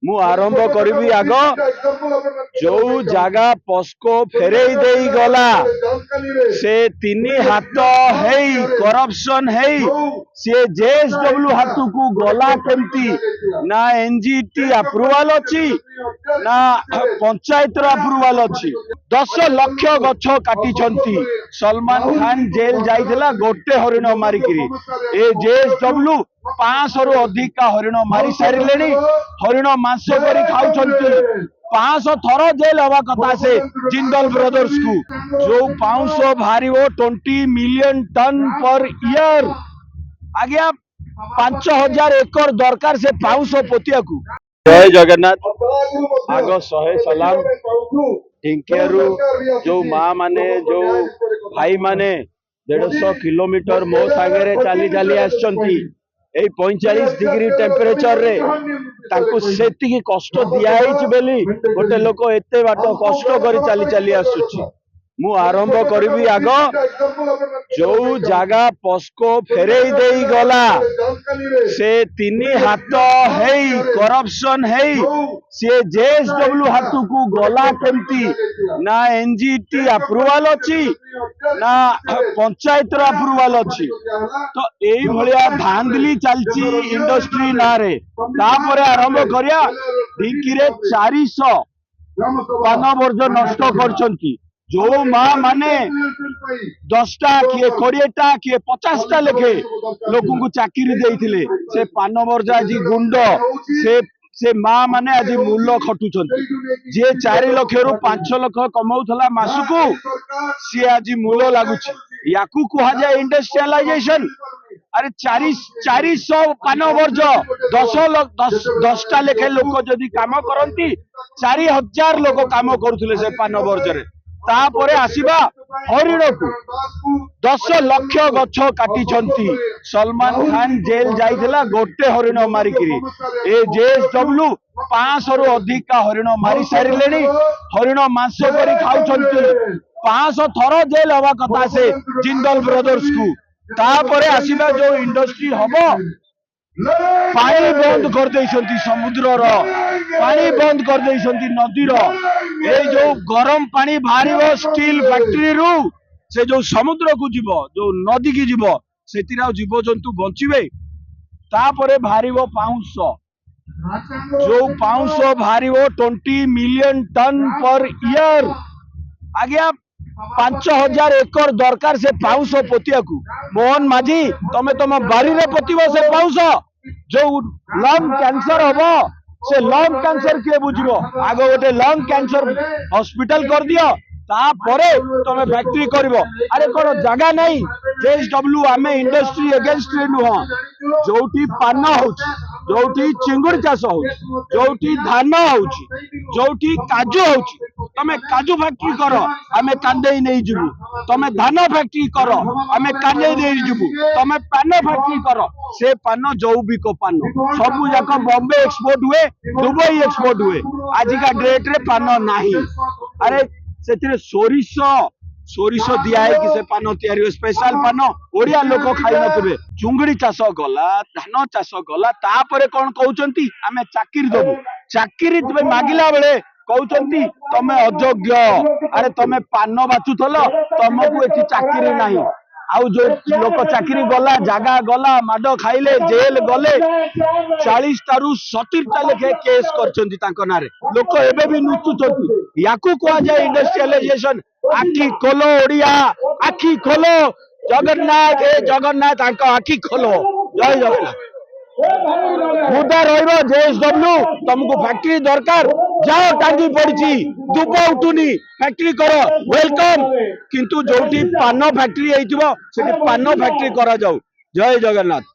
मु आरंभ करी आग जो जगह पस्को फेरई दे गला से तीन हाथ है करप्शन है सी जेएसडब्ल्यू हाथ को गला केमती ना एनजीटी अप्रूवाल अच्छी ना पंचायत अप्रूवाल अच्छी 10 लाख गछ काटी सलमान खान जेल जाइला गोटे हरिण मारिकी ए जेएसडब्ल्यू 500 रु अधिक हरिण मारी सारे हरिण मांस कर खाऊ 500 थर जेल हवा कथा से जिंदल ब्रदर्स को जो पाउंस बाहर 20 मिलियन टन पर ईयर आज्ञा 5000 एकर दरकार से पाउंस पोतिया को। जय जगन्नाथ आग 100 सलाम ढिंकियारू जो माँ माने जो भाई माने 150 किलोमीटर मो सागे चली चली आसचंती 45 डिग्री टेम्परेचर रे तांको सेतिकी कष्ट दिया बेली गोटे लोक एते बाट कष्ट कर चली चली आसुची मु आरंभ करी आग जो जगह पस्को फेरई दे गला से तीन हाथ है करप्शन है सी जेएसडब्ल्यू हाथ को गला केमती ना एनजीटी अप्रूवाल अच्छी ना पंचायत अप्रूवाल अच्छी तो यही भाया धांधली चलती इंडस्ट्री ना रे तापर आरंभ करिया ढिंकी 400 पान वर्ज नष्ट करछंती जो माँ माने 10टा किए 20टा किए 50टा लेखे लोक को चाकरी देइथिले से पान वर्ज आज गुंड से माँ माने आज मूल्य खटुछन जे 4 लाख रु 5 लाख कमाउथला मासकू सी आज मूल्य लागुछि याकू कुहा जाय इंडस्ट्रियलाइजेशन। अरे 400 पान वर्ज 10टा लेखे लोक जदि काम करती 4000 लोक काम करुले से पान वर्ज रे तापरे आसीबा हरिण को 10 लाख गछ काटी सलमान खान जेल जाइला गोटे हरिण मारिकी ए जेएसडब्ल्यू 500 रु अधिक हरिण मारी सारे हरिण मांस कर खाऊ 500 थर जेल हवा कथा से जिंदल ब्रदर्स को तापरे आसीबा जो इंडस्ट्री हबो पानी बंद कर देइसंती समुद्र रो पानी बंद कर देइसंती नदी रो ए जो गरम पानी बाहर स्टील फैक्ट्री रू से जो समुद्र को जीव जो नदी की जीव से जीव जंतु बंचे तापरे बाहर पाउंस जो पाउंस बाहर 20 मिलियन टन पर ईयर आज्ञा 5000 एकर दरकार से पाउंस पोतिया को। मोहन माझी तमे तुम बारी रे पोतिब से पाउंस जो लंग कैंसर हम से लंग कैंसर किए बुझब आग गोटे लंग कैंसर हॉस्पिटल कर दियो तापरे तुम फैक्ट्री करिवो। अरे कौन जगह नहीं जेएसडब्ल्यू आमे इंडस्ट्री एगेंस्ट नुह जोटी पान होउची जोटी चिंगुड़ी चाष हो जोटी धान होउची काजू होउची तमे काजू फैक्ट्री कर आमे कांदे नहीं जीवु तमे धान फैक्ट्री कर आमे कांदे नहीं जीवु तमे पान फैक्ट्री कर से पान जौबिक पान सबू जाक बॉम्बे एक्सपोर्ट हुए दुबई एक्सपोर्ट हुए आजिका डेट रे पान नाही। अरे से सोरिष दिया है कि से पान तैयारी स्पेशल पान ओडिया लोक खाई नथिबे चुंगड़ी चाष गला धान चाष गला तापरे कोन कहउचंती आमे चाकरी देबु चाकरी तबे मागिला बेले कहउचंती तमे अयोग्य। अरे तमे पान बाचुथल तुमको एठी चाकरी नाही आउ जो लोक चाकरी गला जगह गला माड खाइले जेल गले 40 टारू 70 टा लेखे केस करछंती तांको नारे लोक एबे भी नुचुछंती याकू कोआ जाय इंडस्ट्रियलाइजेशन। आखी खोलो ओडिया आखी खोलो जगन्नाथ हे जगन्नाथ आंको आखी खोलो। जय जगन्नाथ मुदा रहिबो जेएसडब्ल्यू तुमको फैक्ट्री दरकार जाओ टांगी पड़ी दुब उठुनी फैक्ट्री करो वेलकम किंतु जोटी पान फैक्ट्री पान फैक्ट्री करा जाऊ। जय जगन्नाथ।